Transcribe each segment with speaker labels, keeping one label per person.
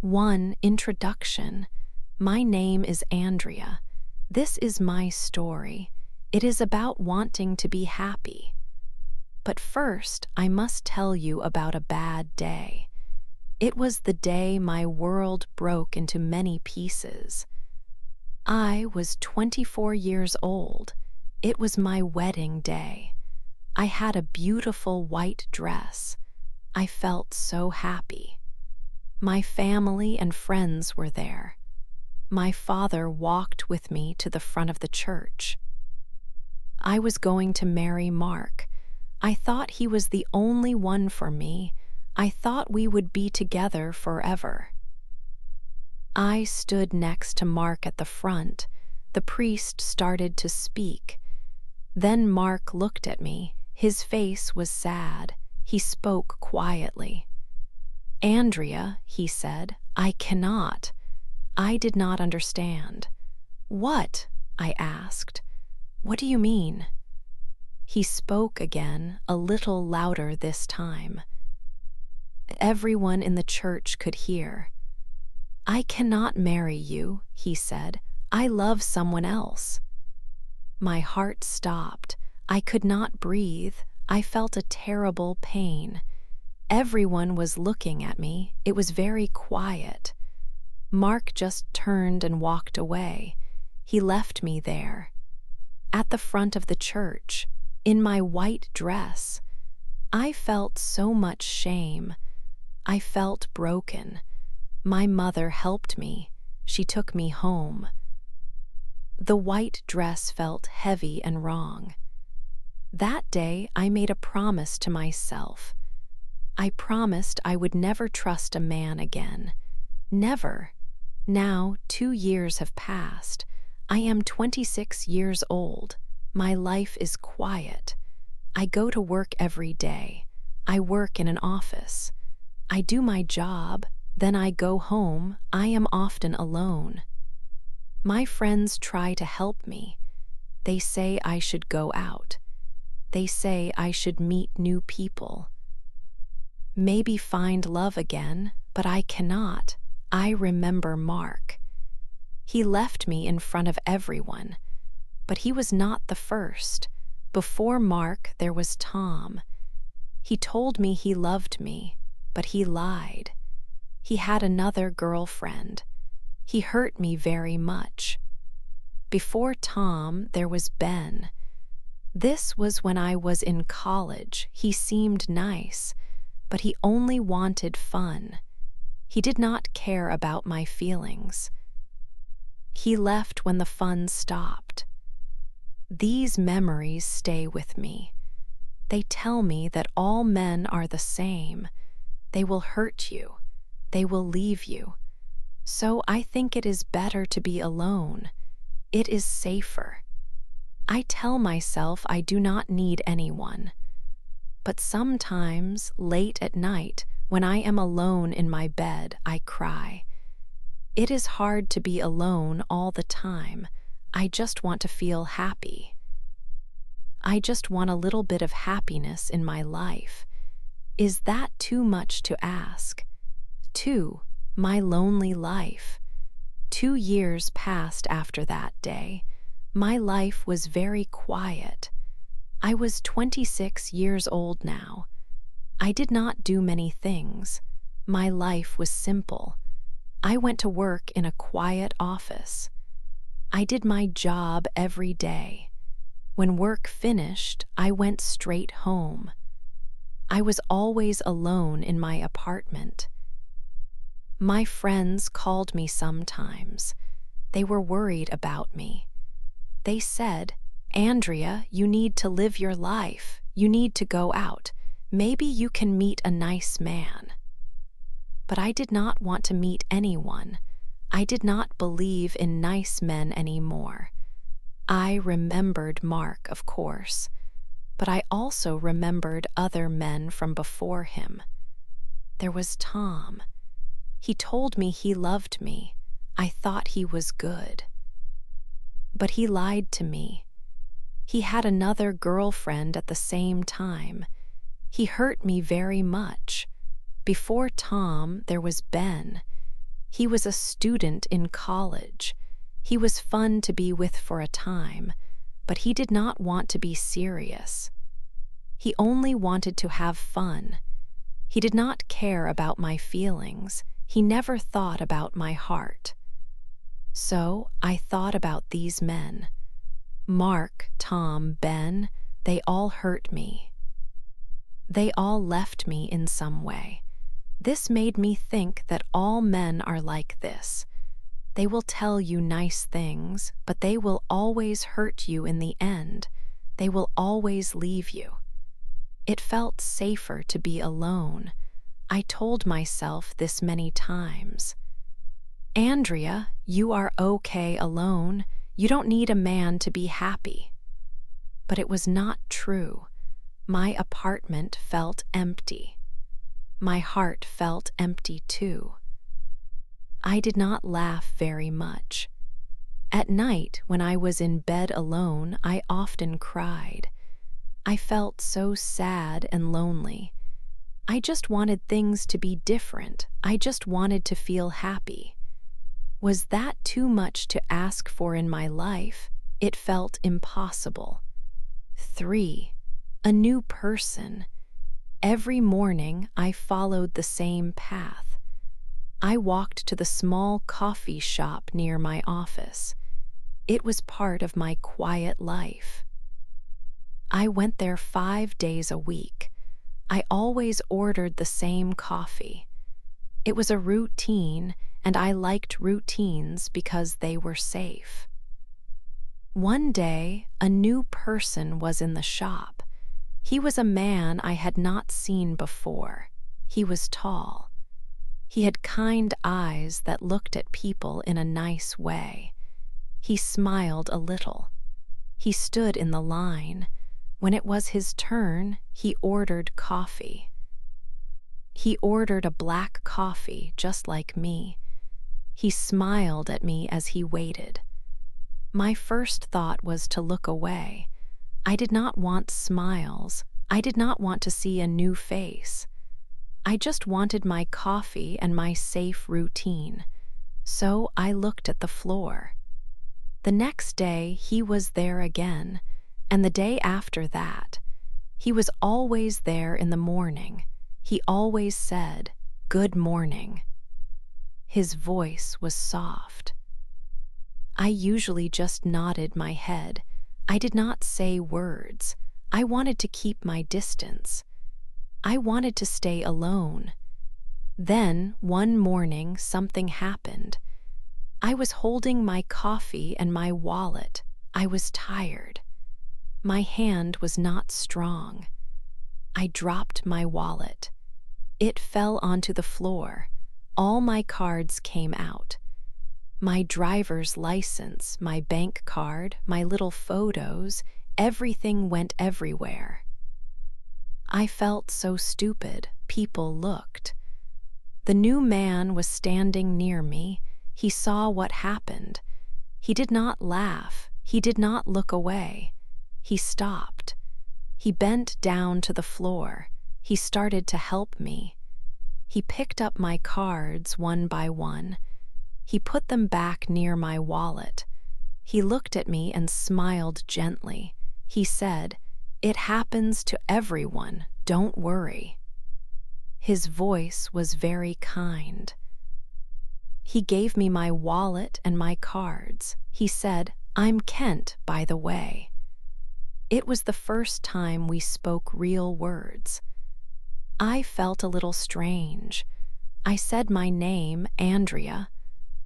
Speaker 1: 1. Introduction. My name is Andrea. This is my story. It is about wanting to be happy. But first, I must tell you about a bad day. It was the day my world broke into many pieces. I was 24 years old. It was my wedding day. I had a beautiful white dress. I felt so happy. My family and friends were there. My father walked with me to the front of the church. I was going to marry Mark. I thought he was the only one for me. I thought we would be together forever. I stood next to Mark at the front. The priest started to speak. Then Mark looked at me. His face was sad. He spoke quietly. "Andrea," he said, "I cannot." I did not understand. "What?" I asked. "What do you mean?" He spoke again, a little louder this time. Everyone in the church could hear. "I cannot marry you," he said. "I love someone else." My heart stopped. I could not breathe. I felt a terrible pain. Everyone was looking at me. It was very quiet. Mark just turned and walked away. He left me there. At the front of the church, in my white dress, I felt so much shame. I felt broken. My mother helped me. She took me home. The white dress felt heavy and wrong. That day, I made a promise to myself. I promised I would never trust a man again. Never. Now, 2 years have passed. I am 26 years old. My life is quiet. I go to work every day. I work in an office. I do my job, then I go home. I am often alone. My friends try to help me. They say I should go out. They say I should meet new people. Maybe find love again, but I cannot. I remember Mark. He left me in front of everyone, but he was not the first. Before Mark, there was Tom. He told me he loved me, but he lied. He had another girlfriend. He hurt me very much. Before Tom, there was Ben. This was when I was in college. He seemed nice, but he only wanted fun. He did not care about my feelings. He left when the fun stopped. These memories stay with me. They tell me that all men are the same. They will hurt you. They will leave you. So I think it is better to be alone. It is safer. I tell myself I do not need anyone. But sometimes, late at night, when I am alone in my bed, I cry. It is hard to be alone all the time. I just want to feel happy. I just want a little bit of happiness in my life. Is that too much to ask? 2. My lonely life. 2 years passed after that day. My life was very quiet. I was 26 years old now. I did not do many things. My life was simple. I went to work in a quiet office. I did my job every day. When work finished, I went straight home. I was always alone in my apartment. My friends called me sometimes. They were worried about me. They said, "Andrea, you need to live your life. You need to go out. Maybe you can meet a nice man." But I did not want to meet anyone. I did not believe in nice men anymore. I remembered Mark, of course, but I also remembered other men from before him. There was Tom. He told me he loved me. I thought he was good. But he lied to me. He had another girlfriend at the same time. He hurt me very much. Before Tom, there was Ben. He was a student in college. He was fun to be with for a time, but he did not want to be serious. He only wanted to have fun. He did not care about my feelings. He never thought about my heart. So I thought about these men. Mark, Tom, Ben, they all hurt me. They all left me in some way. This made me think that all men are like this. They will tell you nice things, but they will always hurt you in the end. They will always leave you. It felt safer to be alone. I told myself this many times. Andrea, you are okay alone. You don't need a man to be happy. But it was not true. My apartment felt empty. My heart felt empty too. I did not laugh very much. At night, when I was in bed alone, I often cried. I felt so sad and lonely. I just wanted things to be different. I just wanted to feel happy. Was that too much to ask for in my life? It felt impossible. 3. A new person. Every morning I followed the same path. I walked to the small coffee shop near my office. It was part of my quiet life. I went there 5 days a week. I always ordered the same coffee. It was a routine, and I liked routines because they were safe. One day, a new person was in the shop. He was a man I had not seen before. He was tall. He had kind eyes that looked at people in a nice way. He smiled a little. He stood in the line. When it was his turn, he ordered coffee. He ordered a black coffee just like me. He smiled at me as he waited. My first thought was to look away. I did not want smiles. I did not want to see a new face. I just wanted my coffee and my safe routine. So I looked at the floor. The next day, he was there again, and the day after that. He was always there in the morning. He always said, "Good morning." His voice was soft. I usually just nodded my head. I did not say words. I wanted to keep my distance. I wanted to stay alone. Then, one morning, something happened. I was holding my coffee and my wallet. I was tired. My hand was not strong. I dropped my wallet. It fell onto the floor. All my cards came out. My driver's license, my bank card, my little photos, everything went everywhere. I felt so stupid. People looked. The new man was standing near me. He saw what happened. He did not laugh. He did not look away. He stopped. He bent down to the floor. He started to help me. He picked up my cards one by one. He put them back near my wallet. He looked at me and smiled gently. He said, "It happens to everyone. Don't worry." His voice was very kind. He gave me my wallet and my cards. He said, "I'm Kent, by the way." It was the first time we spoke real words. I felt a little strange. I said my name, Andrea.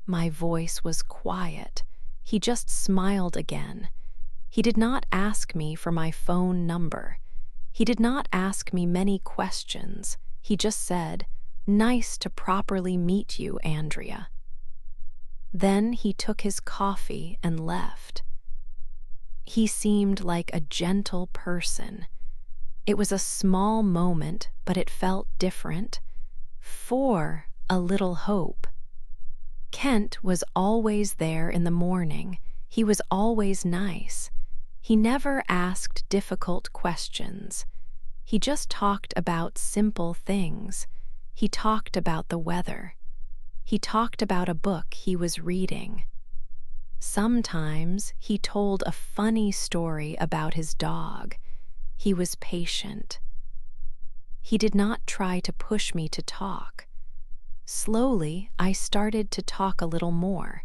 Speaker 1: My voice was quiet. He just smiled again. He did not ask me for my phone number. He did not ask me many questions. He just said, "Nice to properly meet you, Andrea." Then he took his coffee and left. He seemed like a gentle person. It was a small moment, but it felt different. For a little hope. Kent was always there in the morning. He was always nice. He never asked difficult questions. He just talked about simple things. He talked about the weather. He talked about a book he was reading. Sometimes he told a funny story about his dog. He was patient. He did not try to push me to talk. Slowly, I started to talk a little more.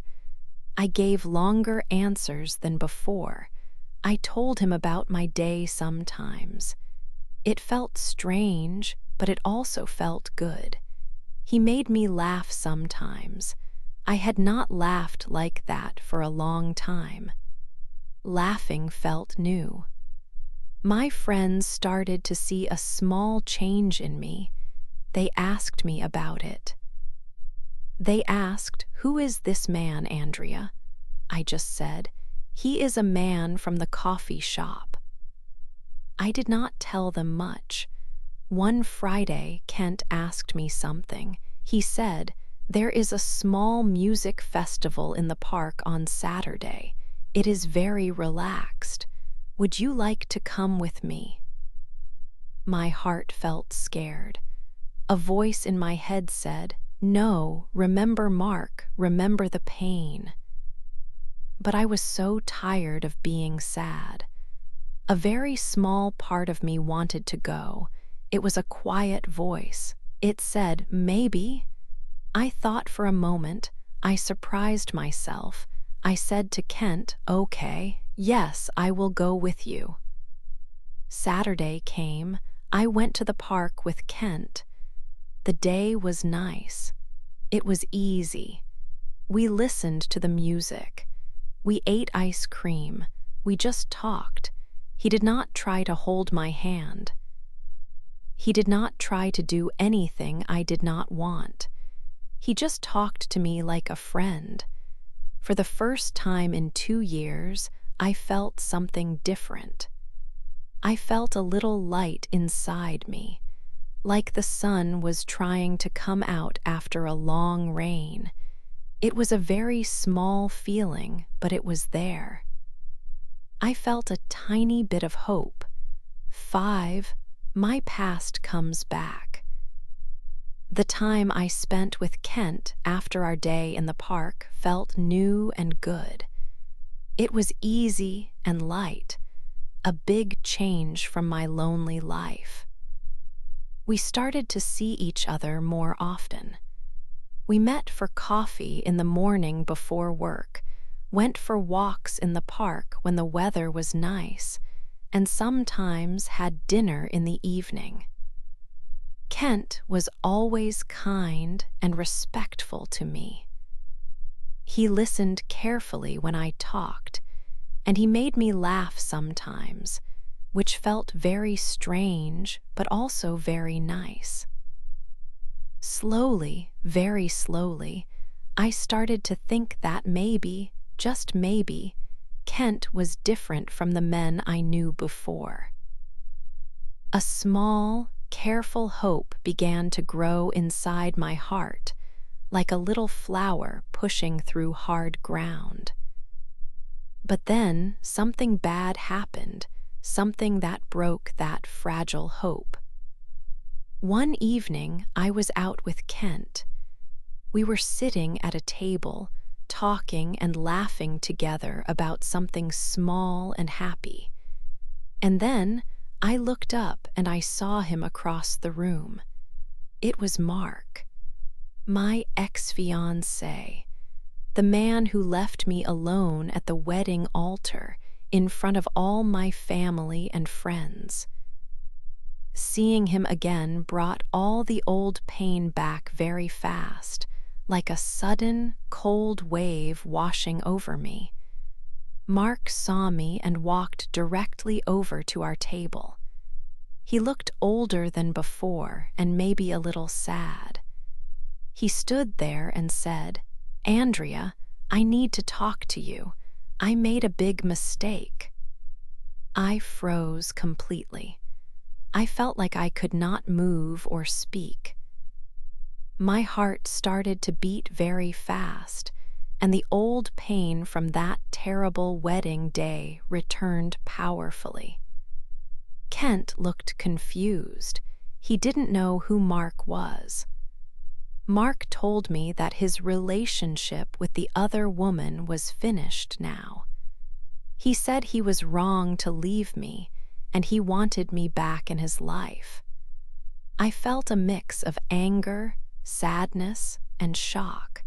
Speaker 1: I gave longer answers than before. I told him about my day sometimes. It felt strange, but it also felt good. He made me laugh sometimes. I had not laughed like that for a long time. Laughing felt new. My friends started to see a small change in me. They asked me about it. They asked, "Who is this man, Andrea?" I just said, "He is a man from the coffee shop." I did not tell them much. One Friday, Kent asked me something. He said, "There is a small music festival in the park on Saturday. It is very relaxed. Would you like to come with me?" My heart felt scared. A voice in my head said, "No, remember Mark, remember the pain." But I was so tired of being sad. A very small part of me wanted to go. It was a quiet voice. It said, "Maybe." I thought for a moment. I surprised myself. I said to Kent, "Okay, yes, I will go with you." Saturday came. I went to the park with Kent. The day was nice. It was easy. We listened to the music. We ate ice cream. We just talked. He did not try to hold my hand. He did not try to do anything I did not want. He just talked to me like a friend. For the first time in 2 years, I felt something different. I felt a little light inside me, like the sun was trying to come out after a long rain. It was a very small feeling, but it was there. I felt a tiny bit of hope. 5, my past comes back. The time I spent with Kent after our day in the park felt new and good. It was easy and light, a big change from my lonely life. We started to see each other more often. We met for coffee in the morning before work, went for walks in the park when the weather was nice, and sometimes had dinner in the evening. Kent was always kind and respectful to me. He listened carefully when I talked, and he made me laugh sometimes, which felt very strange but also very nice. Slowly, very slowly, I started to think that maybe, just maybe, Kent was different from the men I knew before. A small, careful hope began to grow inside my heart, like a little flower pushing through hard ground. But then something bad happened, something that broke that fragile hope. One evening, I was out with Kent. We were sitting at a table, talking and laughing together about something small and happy. And then I looked up and I saw him across the room. It was Mark, my ex-fiancé, the man who left me alone at the wedding altar in front of all my family and friends. Seeing him again brought all the old pain back very fast, like a sudden, cold wave washing over me. Mark saw me and walked directly over to our table. He looked older than before and maybe a little sad. He stood there and said, "Andrea, I need to talk to you. I made a big mistake." I froze completely. I felt like I could not move or speak. My heart started to beat very fast, and the old pain from that terrible wedding day returned powerfully. Kent looked confused. He didn't know who Mark was. Mark told me that his relationship with the other woman was finished now. He said he was wrong to leave me, and he wanted me back in his life. I felt a mix of anger, sadness, and shock.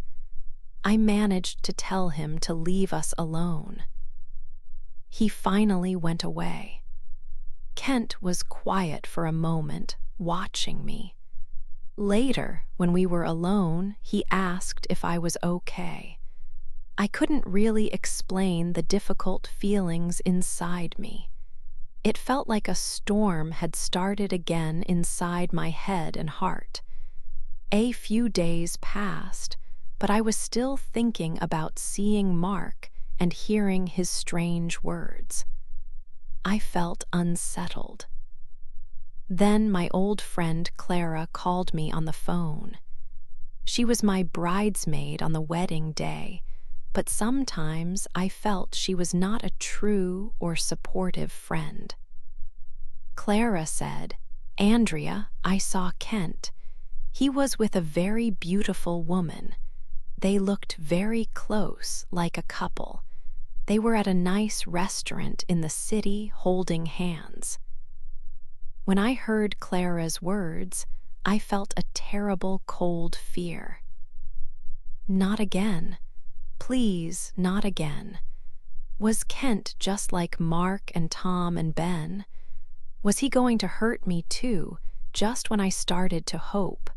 Speaker 1: I managed to tell him to leave us alone. He finally went away. Kent was quiet for a moment, watching me. Later, when we were alone, he asked if I was okay. I couldn't really explain the difficult feelings inside me. It felt like a storm had started again inside my head and heart. A few days passed, but I was still thinking about seeing Mark and hearing his strange words. I felt unsettled. Then my old friend Clara called me on the phone. She was my bridesmaid on the wedding day, but sometimes I felt she was not a true or supportive friend. Clara said, "Andrea, I saw Kent. He was with a very beautiful woman. They looked very close, like a couple. They were at a nice restaurant in the city holding hands." When I heard Clara's words, I felt a terrible cold fear. Not again. Please, not again. Was Kent just like Mark and Tom and Ben? Was he going to hurt me too, just when I started to hope?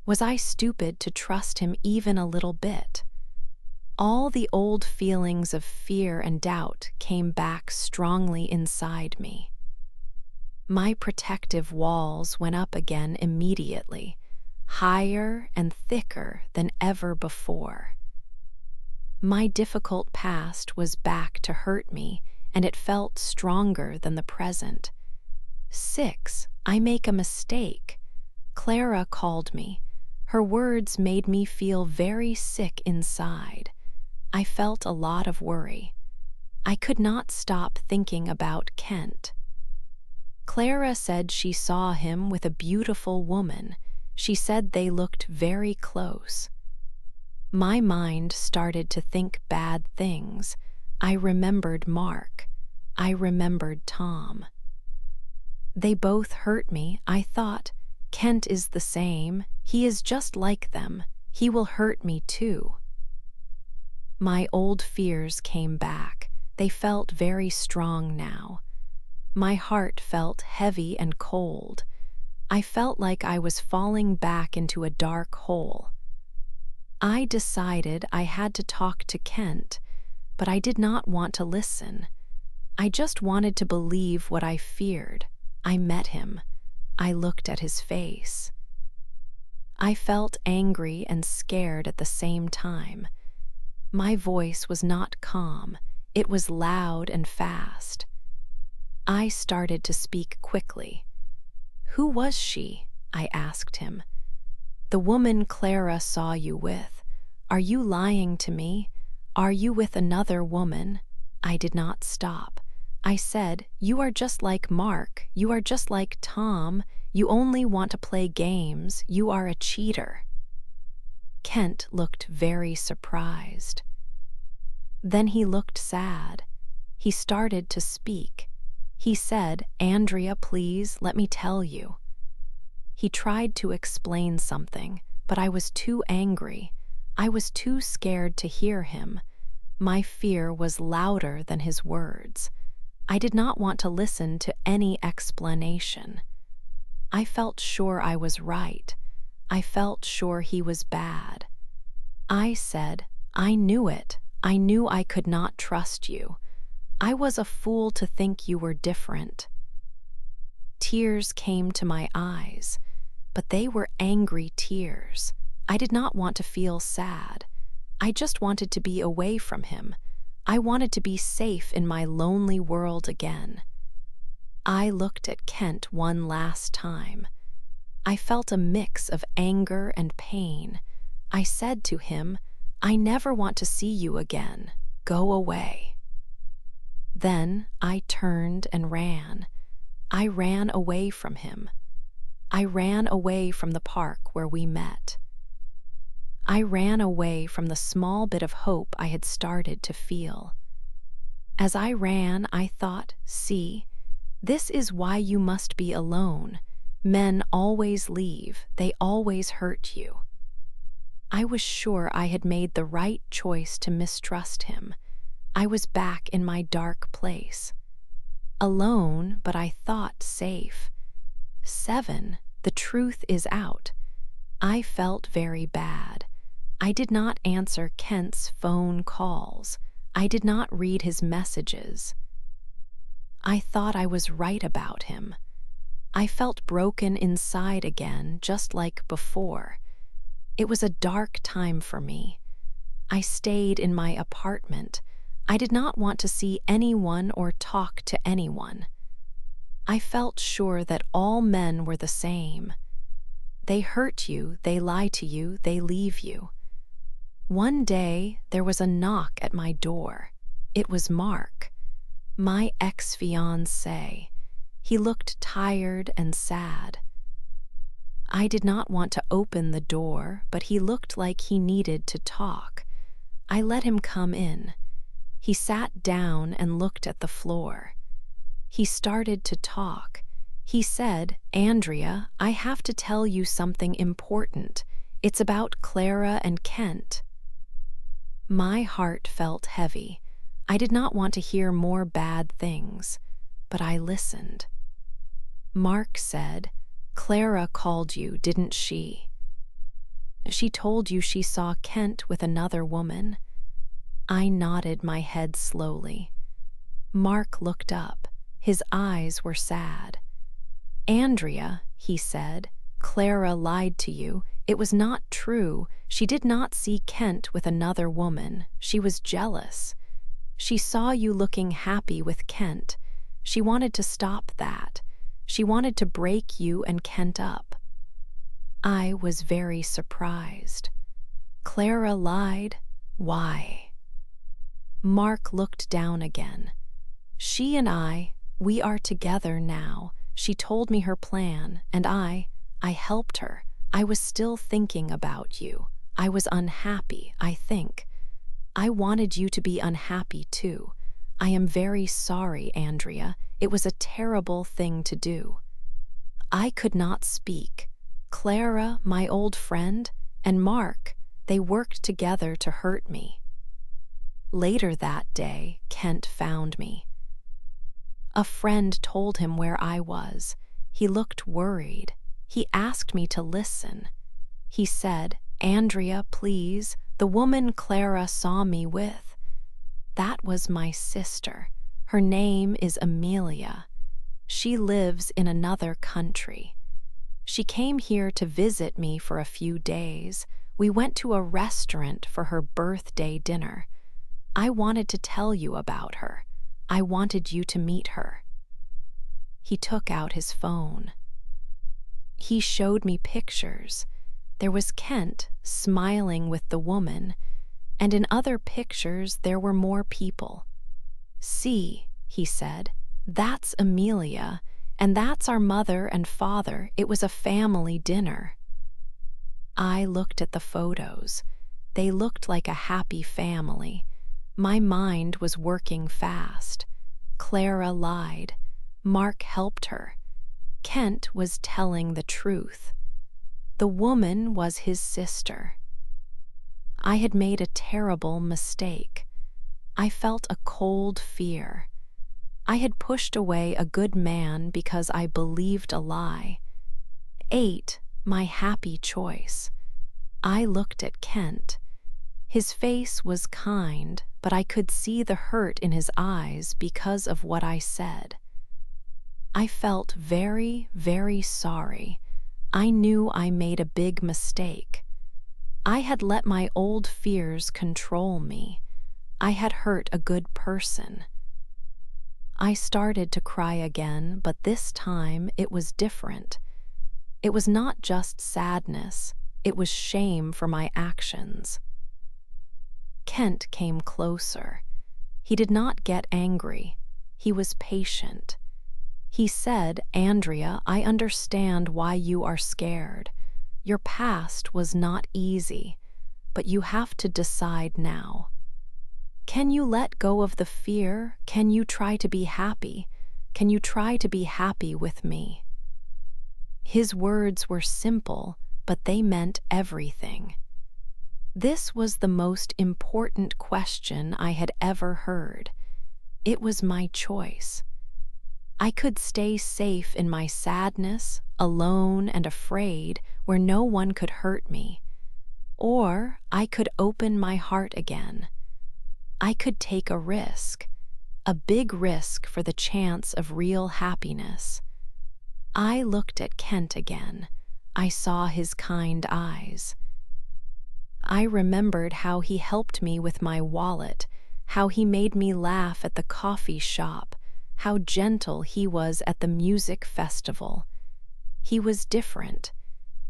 Speaker 1: Was I stupid to trust him even a little bit? All the old feelings of fear and doubt came back strongly inside me. My protective walls went up again immediately, higher and thicker than ever before. My difficult past was back to hurt me, and it felt stronger than the present. 6. I make a mistake. Clara called me. Her words made me feel very sick inside. I felt a lot of worry. I could not stop thinking about Kent. Clara said she saw him with a beautiful woman. She said they looked very close. My mind started to think bad things. I remembered Mark. I remembered Tom. They both hurt me. I thought, Kent is the same. He is just like them. He will hurt me too. My old fears came back. They felt very strong now. My heart felt heavy and cold. I felt like I was falling back into a dark hole. I decided I had to talk to Kent, but I did not want to listen. I just wanted to believe what I feared. I met him. I looked at his face. I felt angry and scared at the same time. My voice was not calm. It was loud and fast. I started to speak quickly. "Who was she?" I asked him. "The woman Clara saw you with. Are you lying to me? Are you with another woman?" I did not stop. I said, "You are just like Mark. You are just like Tom. You only want to play games. You are a cheater." Kent looked very surprised. Then he looked sad. He started to speak. He said, "Andrea, please, let me tell you." He tried to explain something, but I was too angry. I was too scared to hear him. My fear was louder than his words. I did not want to listen to any explanation. I felt sure I was right. I felt sure he was bad. I said, "I knew it. I knew I could not trust you. I was a fool to think you were different." Tears came to my eyes, but they were angry tears. I did not want to feel sad. I just wanted to be away from him. I wanted to be safe in my lonely world again. I looked at Kent one last time. I felt a mix of anger and pain. I said to him, "I never want to see you again. Go away." Then I turned and ran. I ran away from him. I ran away from the park where we met. I ran away from the small bit of hope I had started to feel. As I ran, I thought, see, this is why you must be alone. Men always leave, they always hurt you. I was sure I had made the right choice to mistrust him. I was back in my dark place. Alone, but I thought safe. 7. The truth is out. I felt very bad. I did not answer Kent's phone calls. I did not read his messages. I thought I was right about him. I felt broken inside again, just like before. It was a dark time for me. I stayed in my apartment. I did not want to see anyone or talk to anyone. I felt sure that all men were the same. They hurt you, they lie to you, they leave you. One day, there was a knock at my door. It was Mark, my ex-fiancé. He looked tired and sad. I did not want to open the door, but he looked like he needed to talk. I let him come in. He sat down and looked at the floor. He started to talk. He said, "Andrea, I have to tell you something important. It's about Clara and Kent." My heart felt heavy. I did not want to hear more bad things, but I listened. Mark said, "Clara called you, didn't she? She told you she saw Kent with another woman." I nodded my head slowly. Mark looked up. His eyes were sad. "Andrea," he said, "Clara lied to you. It was not true. She did not see Kent with another woman. She was jealous. She saw you looking happy with Kent. She wanted to stop that. She wanted to break you and Kent up." I was very surprised. Clara lied? Why? Mark looked down again. "She and we are together now. She told me her plan, and I helped her. I was still thinking about you. I was unhappy, I think. I wanted you to be unhappy too. I am very sorry, Andrea. It was a terrible thing to do." I could not speak. Clara, my old friend, and Mark, they worked together to hurt me. Later that day, Kent found me. A friend told him where I was. He looked worried. He asked me to listen. He said, "Andrea, please, the woman Clara saw me with. That was my sister. Her name is Amelia. She lives in another country. She came here to visit me for a few days. We went to a restaurant for her birthday dinner. I wanted to tell you about her. I wanted you to meet her." He took out his phone. He showed me pictures. There was Kent smiling with the woman, and in other pictures there were more people. "See," he said, "that's Amelia, and that's our mother and father. It was a family dinner." I looked at the photos. They looked like a happy family. My mind was working fast. Clara lied. Mark helped her. Kent was telling the truth. The woman was his sister. I had made a terrible mistake. I felt a cold fear. I had pushed away a good man because I believed a lie. 8. My happy choice. I looked at Kent. His face was kind, but I could see the hurt in his eyes because of what I said. I felt very, very sorry. I knew I made a big mistake. I had let my old fears control me. I had hurt a good person. I started to cry again, but this time it was different. It was not just sadness, it was shame for my actions. Kent came closer. He did not get angry. He was patient. He said, "Andrea, I understand why you are scared. Your past was not easy. but you have to decide now. Can you let go of the fear? Can you try to be happy? Can you try to be happy with me?" His words were simple, but they meant everything. This was the most important question I had ever heard. It was my choice. I could stay safe in my sadness, alone and afraid, where no one could hurt me. Or I could open my heart again. I could take a risk, a big risk for the chance of real happiness. I looked at Kent again. I saw his kind eyes. I remembered how he helped me with my wallet, how he made me laugh at the coffee shop, how gentle he was at the music festival. He was different.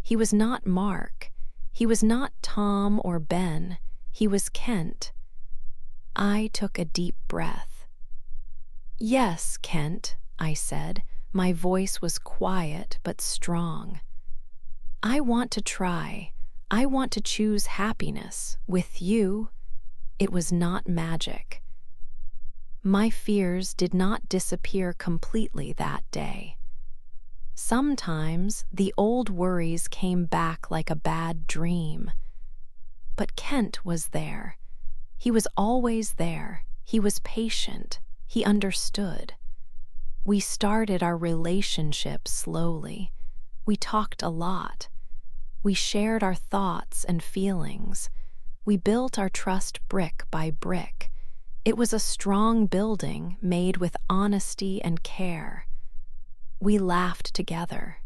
Speaker 1: He was not Mark. He was not Tom or Ben. He was Kent. I took a deep breath. "Yes, Kent," I said. My voice was quiet but strong. "I want to try. I want to choose happiness with you." It was not magic. My fears did not disappear completely that day. Sometimes the old worries came back like a bad dream. But Kent was there. He was always there. He was patient. He understood. We started our relationship slowly. We talked a lot. We shared our thoughts and feelings. We built our trust brick by brick. It was a strong building made with honesty and care. We laughed together.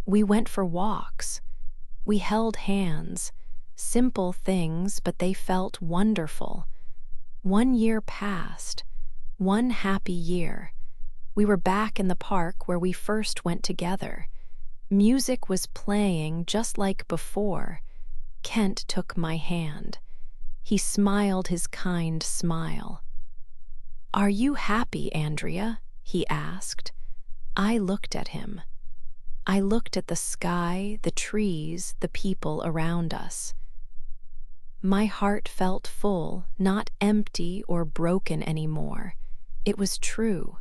Speaker 1: We went for walks. We held hands. Simple things, but they felt wonderful. 1 year passed. One happy year. We were back in the park where we first went together. Music was playing just like before. Kent took my hand. He smiled his kind smile. "Are you happy, Andrea?" he asked. I looked at him. I looked at the sky, the trees, the people around us. My heart felt full, not empty or broken anymore. It was true.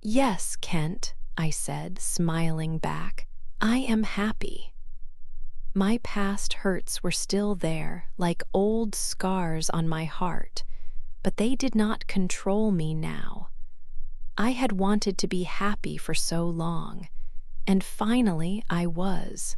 Speaker 1: "Yes, Kent," I said, smiling back. "I am happy." My past hurts were still there, like old scars on my heart, but they did not control me now. I had wanted to be happy for so long, and finally I was.